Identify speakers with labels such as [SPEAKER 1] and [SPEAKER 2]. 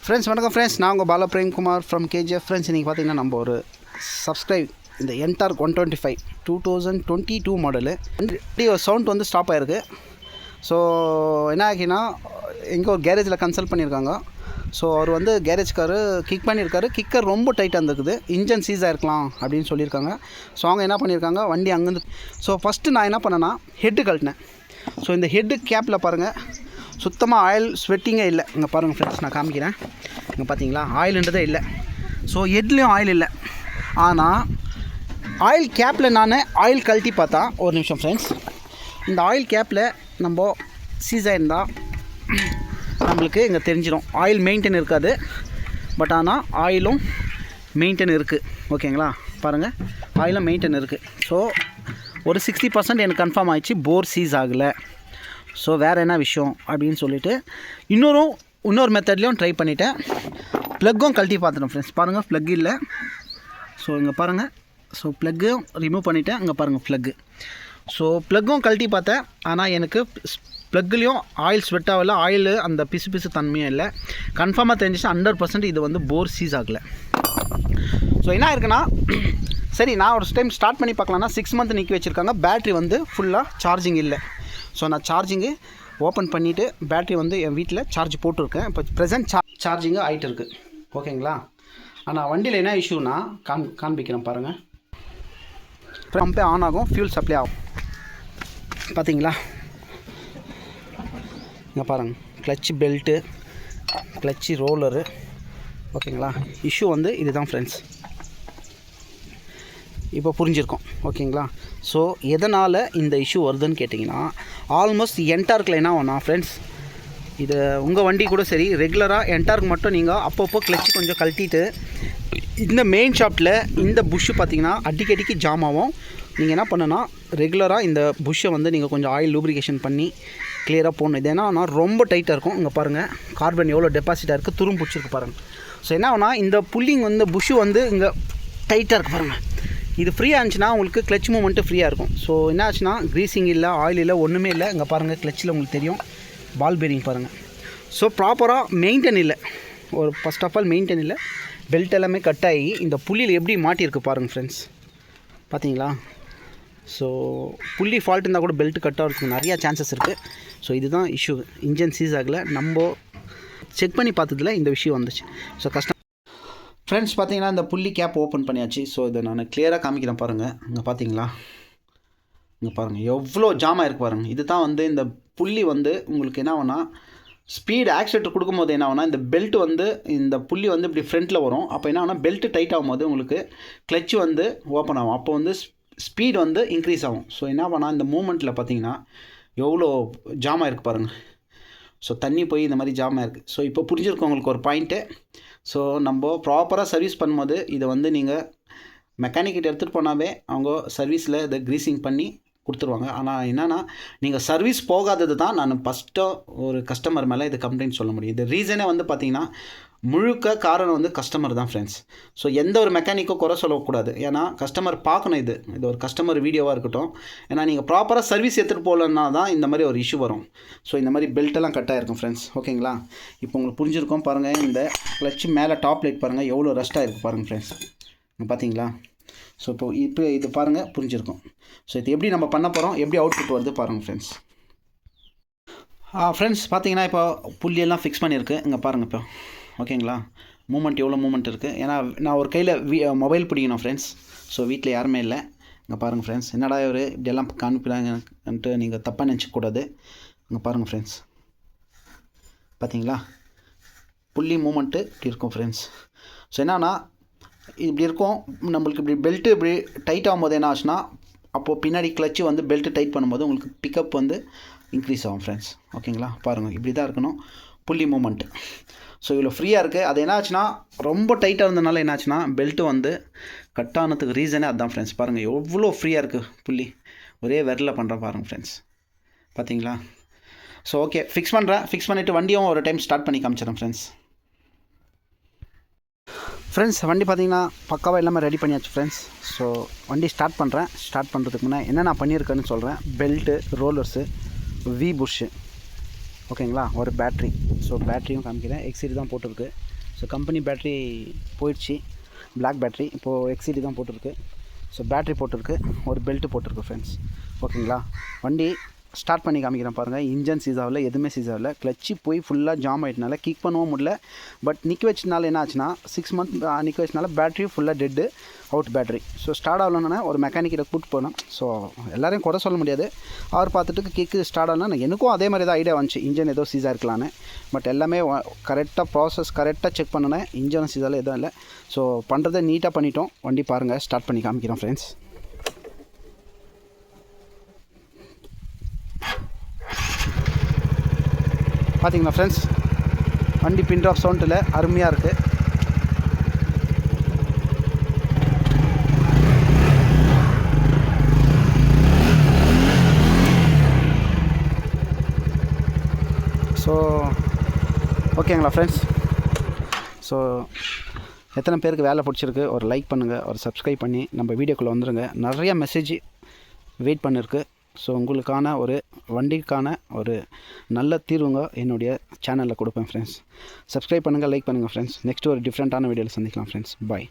[SPEAKER 1] Friends வணக்கம் friends, நான் உங்கள் Bala Premkumar from KGF. Friends இன்றைக்கி பார்த்தீங்கன்னா நம்ம ஒரு சப்ஸ்கிரைப் இந்த என்டார்க் 125 2022 மாடலு ஒரு சவுண்ட் வந்து ஸ்டாப் ஆகிருக்கு. ஸோ என்ன ஆகினா எங்கே ஒரு கேரேஜில் கன்சல்ட் பண்ணியிருக்காங்க. ஸோ அவர் வந்து கேரேஜ்காரு கிக் பண்ணியிருக்காரு. கிக்கர் ரொம்ப டைட்டாக இருந்திருக்குது, இன்ஜின் சீஸ் ஆகிருக்கலாம் அப்படின்னு சொல்லியிருக்காங்க. ஸோ அவங்க என்ன பண்ணியிருக்காங்க, வண்டி அங்கேருந்து ஸோ ஃபஸ்ட்டு நான் என்ன பண்ணேன்னா ஹெட்டு கழட்டினேன். ஸோ இந்த ஹெட்டு கேப்பில் பாருங்கள் சுத்தமாக ஆயில் ஸ்வெட்டிங்கே இல்லை. இங்கே பாருங்கள் ஃப்ரெண்ட்ஸ், நான் காமிக்கிறேன். இங்கே பார்த்தீங்களா ஆயில்ன்றதே இல்லை. ஸோ ஹெட்லேயும் ஆயில் இல்லை. ஆனால் ஆயில் கேப்பில் நான் ஆயில் கழட்டி பார்த்தா, ஒரு நிமிஷம் ஃப்ரெண்ட்ஸ், இந்த ஆயில் கேப்பில் நம்ம சீஸ் ஆகிருந்தால் நம்மளுக்கு இங்கே தெரிஞ்சிடும். ஆயில் மெயின்டைன் இருக்காது, பட் ஆனால் ஆயிலும் மெயின்டைன் இருக்குது. ஓகேங்களா, பாருங்கள் ஆயிலும் மெயின்டைன் இருக்குது. ஸோ ஒரு 60% எனக்கு கன்ஃபார்ம் ஆகிடுச்சு போர் சீஸ் ஆகலை. ஸோ வேறு என்ன விஷயம் அப்படின்னு சொல்லிவிட்டு இன்னொரு மெத்தட்லேயும் ட்ரை பண்ணிவிட்டேன். ப்ளக்கும் கழட்டி பார்த்துட்டேன் ஃப்ரெண்ட்ஸ். பாருங்கள் ப்ளக் இல்லை. ஸோ இங்கே பாருங்கள், ஸோ ப்ளக்கும் ரிமூவ் பண்ணிவிட்டேன். இங்கே பாருங்கள் ப்ளக்கு. ஸோ ப்ளக்கும் கழட்டி பார்த்தேன். ஆனால் எனக்கு ப்ளக்லேயும் ஆயில் ஸ்வெட் ஆகலை, ஆயில் அந்த பிசு தன்மையும் இல்லை. கன்ஃபார்மாக தெரிஞ்சிச்சு 100% இது வந்து போர் சீஸ் ஆகலை. ஸோ என்ன இருக்குன்னா, சரி நான் ஒரு டைம் ஸ்டார்ட் பண்ணி பார்க்கலான்னா 6 மந்த் நிற்க வச்சுருக்காங்க. பேட்ரி வந்து ஃபுல்லாக சார்ஜிங் இல்லை. ஸோ நான் சார்ஜிங்கு ஓப்பன் பண்ணிவிட்டு பேட்ரி வந்து என் வீட்டில் சார்ஜ் போட்டிருக்கேன். இப்போ ப்ரெசென்ட் சார்ஜிங்கு ஆகிட்டு இருக்குது. ஓகேங்களா, ஆனால் வண்டியில் என்ன இஷ்யூனா காண்பிக்கிறேன் பாருங்கள். பம்பே ஆன் ஆகும், ஃபியூல் சப்ளை ஆகும். பார்த்தீங்களா, இங்கே பாருங்கள் கிளச்சு பெல்ட்டு, கிளச்சு ரோலரு. ஓகேங்களா, இஷ்யூ வந்து இதுதான் ஃப்ரெண்ட்ஸ். இப்போ புரிஞ்சிருக்கோம். ஓகேங்களா, ஸோ எதனால் இந்த இஷ்யூ வருதுன்னு கேட்டிங்கன்னா, ஆல்மோஸ்ட் என்டார்க்கில் என்ன ஆகும்னா ஃப்ரெண்ட்ஸ், இது உங்கள் வண்டி கூட சரி, ரெகுலராக என்டார்க் மட்டும் நீங்கள் அப்பப்போ கிளச்சு கொஞ்சம் கழட்டிட்டு இந்த மெயின் ஷாஃப்ட்டில் இந்த புஷ்ஷு பார்த்திங்கன்னா அடிக்கடிக்கு ஜாம் ஆகும். நீங்கள் என்ன பண்ணுன்னா ரெகுலராக இந்த புஷ்ஷை வந்து நீங்கள் கொஞ்சம் ஆயில் லூப்ரிகேஷன் பண்ணி கிளியராக போடணும். இது ஏன்னா ரொம்ப டைட்டாக இருக்கும். இங்கே பாருங்கள் கார்பன் எவ்வளோ டெபாசிட்டாக இருக்குது, துரும் பிடிச்சிருக்கு பாருங்கள். ஸோ என்ன ஆகுனா இந்த புல்லிங் வந்து புஷ்ஷு வந்து இங்கே டைட்டாக இருக்குது பாருங்கள். இது ஃப்ரீயாக இருந்துச்சுன்னா உங்களுக்கு கிளச் மூமெண்ட்டு ஃப்ரீயாக இருக்கும். ஸோ என்ன ஆச்சுன்னா க்ரீஸிங் இல்லை, ஆயில் இல்லை, ஒன்றுமே இல்லை. இங்கே பாருங்கள் கிளச்சில் உங்களுக்கு தெரியும் பால் பேரிங் பாருங்கள். ஸோ ப்ராப்பராக மெயின்டைன் இல்லை. ஒரு ஃபஸ்ட் ஆஃப் ஆல் மெயின்டைன் இல்லை. பெல்ட் எல்லாமே கட் ஆகி இந்த புள்ளியில் எப்படி மாட்டியிருக்கு பாருங்கள் ஃப்ரெண்ட்ஸ். பார்த்தீங்களா, ஸோ புள்ளி ஃபால்ட் இருந்தால் கூட பெல்ட் கட் ஆகிறதுக்கு நிறையா சான்சஸ் இருக்குது. ஸோ இதுதான் இஷ்யூ. இன்ஜின் சீஸ் ஆகலை. நம்ம செக் பண்ணி பார்த்ததில் இந்த விஷயம் வந்துச்சு. ஸோ கஷ்டம் ஃப்ரெண்ட்ஸ். பார்த்தீங்கன்னா இந்த புள்ளி கேப் ஓப்பன் பண்ணியாச்சு. ஸோ இதை நான் கிளியராக காமிக்கிறேன் பாருங்கள். இங்கே பார்த்தீங்களா, இங்கே பாருங்கள் எவ்வளோ ஜாமாக இருக்குது பாருங்கள். இது தான் வந்து இந்த புள்ளி வந்து உங்களுக்கு என்ன ஆகுனா, ஸ்பீடு ஆக்சிலேட்டர் கொடுக்கும்போது என்ன ஆகுனா, இந்த பெல்ட் வந்து இந்த புள்ளி வந்து இப்படி ஃப்ரண்ட்டில் வரும். அப்போ என்ன ஆகுனா பெல்ட்டு டைட் ஆகும்போது உங்களுக்கு கிளச்சு வந்து ஓப்பன் ஆகும். அப்போ வந்து ஸ்பீடு வந்து இன்க்ரீஸ் ஆகும். ஸோ என்ன பண்ணால் இந்த மூமெண்ட்டில் பார்த்தீங்கன்னா எவ்வளோ ஜாமாக இருக்குது பாருங்கள். ஸோ தண்ணி போய் இந்த மாதிரி ஜாமாக இருக்குது. ஸோ இப்போ புரிஞ்சிருக்கும் உங்களுக்கு ஒரு பாயிண்ட்டு. ஸோ நம்ம ப்ராப்பராக சர்வீஸ் பண்ணும்போது இதை வந்து நீங்கள் மெக்கானிக்கிட்ட எடுத்துகிட்டு போனாவே அவங்க சர்வீஸில் இதை க்ரீஸிங் பண்ணி கொடுத்துருவாங்க. ஆனால் என்னென்னா நீங்கள் சர்வீஸ் போகாதது தான் நான் ஃபஸ்ட்டு ஒரு கஸ்டமர் மேலே இது கம்ப்ளைண்ட் சொல்ல முடியும். இது ரீசனே வந்து பார்த்திங்கன்னா முழுக்க காரணம் வந்து கஸ்டமர் தான் ஃப்ரெண்ட்ஸ். ஸோ எந்த ஒரு மெக்கானிக்கும் குறை சொல்லக்கூடாது. ஏன்னா கஸ்டமர் பார்க்கணும். இது ஒரு கஸ்டமர் வீடியோவாக இருக்கட்டும். ஏன்னா நீங்கள் ப்ராப்பராக சர்வீஸ் எடுத்துகிட்டு போகலன்னா தான் இந்த மாதிரி ஒரு இஷ்யூ வரும். ஸோ இந்த மாதிரி பெல்ட்டெல்லாம் கட் ஆகிருக்கும் ஃப்ரெண்ட்ஸ். ஓகேங்களா, இப்போ உங்களுக்கு புரிஞ்சிருக்கும் பாருங்கள். இந்த கிளச்சு மேலே டாப் லைட் பாருங்கள் எவ்வளோ ரஸ்ட்டாக இருக்குது பாருங்கள் ஃப்ரெண்ட்ஸ். பார்த்தீங்களா, ஸோ இப்போ இது பாருங்கள் புரிஞ்சிருக்கும். ஸோ இது எப்படி நம்ம பண்ண போகிறோம், எப்படி அவுட்புட் வருது பாருங்கள் ஃப்ரெண்ட்ஸ். ஃப்ரெண்ட்ஸ் பார்த்தீங்கன்னா இப்போ புள்ளியெல்லாம் ஃபிக்ஸ் பண்ணியிருக்கு. இங்கே பாருங்கள் இப்போ. ஓகேங்களா, மூமெண்ட் எவ்வளோ மூமெண்ட் இருக்குது. ஏன்னா நான் ஒரு கையில் மொபைல் பிடிக்கணும் ஃப்ரெண்ட்ஸ். ஸோ வீட்டில் யாருமே இல்லை. இங்கே பாருங்கள் ஃப்ரெண்ட்ஸ், என்னடா இவர் இப்படியெல்லாம் காமிக்கிறாங்கன்ட்டு நீங்கள் தப்பாக நினச்சிக்கூடாது. இங்கே பாருங்கள் ஃப்ரெண்ட்ஸ், பார்த்தீங்களா புள்ளி மூமெண்ட்டு இப்படி இருக்கும் ஃப்ரெண்ட்ஸ். ஸோ என்னன்னா இப்படி இருக்கும். நம்மளுக்கு இப்படி பெல்ட்டு இப்படி டைட் ஆகும்போது என்ன ஆச்சுன்னா, அப்போது பின்னாடி கிளச்சு வந்து பெல்ட்டு டைட் பண்ணும்போது உங்களுக்கு பிக்கப் வந்து இன்க்ரீஸ் ஆகும் ஃப்ரெண்ட்ஸ். ஓகேங்களா, பாருங்கள் இப்படி தான் இருக்கணும் புள்ளி மூமெண்ட்டு. ஸோ இவ்வளோ ஃப்ரீயாக இருக்குது. அது என்ன ஆச்சுன்னா ரொம்ப டைட்டாக இருந்ததுனால என்ன ஆச்சுன்னா பெல்ட்டு வந்து கட் ஆனதுக்கு ரீசனே அதுதான் ஃப்ரெண்ட்ஸ். பாருங்கள் எவ்வளோ ஃப்ரீயாக இருக்குது புள்ளி. ஒரே விரலில் பண்ணுறேன் பாருங்கள் ஃப்ரெண்ட்ஸ். பார்த்தீங்களா, ஸோ ஓகே ஃபிக்ஸ் பண்ணுறேன். ஃபிக்ஸ் பண்ணிவிட்டு வண்டியும் ஒரு டைம் ஸ்டார்ட் பண்ணி காமிச்சிடறேன் ஃப்ரெண்ட்ஸ். ஃப்ரெண்ட்ஸ் வண்டி பார்த்திங்கன்னா பக்காவாக எல்லாமே ரெடி பண்ணியாச்சு ஃப்ரெண்ட்ஸ். ஸோ வண்டி ஸ்டார்ட் பண்ணுறேன். ஸ்டார்ட் பண்ணுறதுக்கு முன்னே என்ன நான் பண்ணியிருக்கேன்னு சொல்கிறேன். பெல்ட்டு, ரோலர்ஸு, வி புஷ்ஷு, ஓகேங்களா, ஒரு பேட்ரி. ஸோ பேட்டரியும் காமிக்கிறேன். எக்ஸிடி தான் போட்டிருக்கு. ஸோ கம்பெனி பேட்ரி போயிடுச்சு, பிளாக் பேட்ரி. இப்போது எக்ஸிடி தான் போட்டிருக்கு. ஸோ பேட்ரி போட்டிருக்கு, ஒரு பெல்ட்டு போட்டிருக்கு ஃப்ரெண்ட்ஸ். ஓகேங்களா? வண்டி ஸ்டார்ட் பண்ணி காமிக்கிறேன் பாருங்கள். இன்ஜன் சீஸ் ஆகல, எதுவுமே சீஸ் ஆகல. கிளச்சி போய் ஃபுல்லாக ஜாம் ஆகிட்டனால கிக் பண்ணவும் முடியல. பட் நிற்க வச்சதுனால என்ன ஆச்சுன்னா 6 மந்த் நிற்க வச்சனால பேட்ரி ஃபுல்லாக dead, out battery. So start ஆகலன்னா ஒரு மெக்கானிக்கிட்ட கூப்பிட்டு போனோம். ஸோ எல்லோரையும் குறை சொல்ல முடியாது. அவர் பார்த்துட்டு கிக்கு ஸ்டார்ட் ஆகலன்னா எனக்கும் அதே மாதிரி தான் ஐடியா வந்துச்சு, இன்ஜன் ஏதோ சீஸாக இருக்கலான்னு. பட் எல்லாமே கரெக்டாக ப்ராசஸ் கரெக்டாக செக் பண்ணினேன். இன்ஜனும் சீஸால் எதுவும் இல்லை. ஸோ பண்ணுறதை நீட்டாக பண்ணிட்டோம். வண்டி பாருங்கள், ஸ்டார்ட் பண்ணி காமிக்கிறோம் ஃப்ரெண்ட்ஸ். பார்த்தீங்களா ஃப்ரெண்ட்ஸ், வண்டி பின் ட்ராப் சவுண்டில் அருமையாக இருக்குது. ஸோ ஓகேங்களா ஃப்ரெண்ட்ஸ். ஸோ எத்தனை பேருக்கு வேலை பிடிச்சிருக்கு ஒரு லைக் பண்ணுங்கள், ஒரு சப்ஸ்கிரைப் பண்ணி நம்ம வீடியோக்குள்ளே வந்துடுங்க. நிறையா மெசேஜ் வெயிட் பண்ணிருக்கு. ஸோ உங்களுக்கான ஒரு வண்டிக்கான ஒரு நல்ல தீர்வுங்க என்னுடைய சேனலில் கொடுப்பேன் ஃப்ரெண்ட்ஸ். சப்ஸ்கிரைப் பண்ணுங்கள், லைக் பண்ணுங்கள் ஃப்ரெண்ட்ஸ். நெக்ஸ்ட் ஒரு டிஃப்ரெண்ட்டான வீடியோவில் சந்திக்கலாம் ஃப்ரெண்ட்ஸ். பாய்.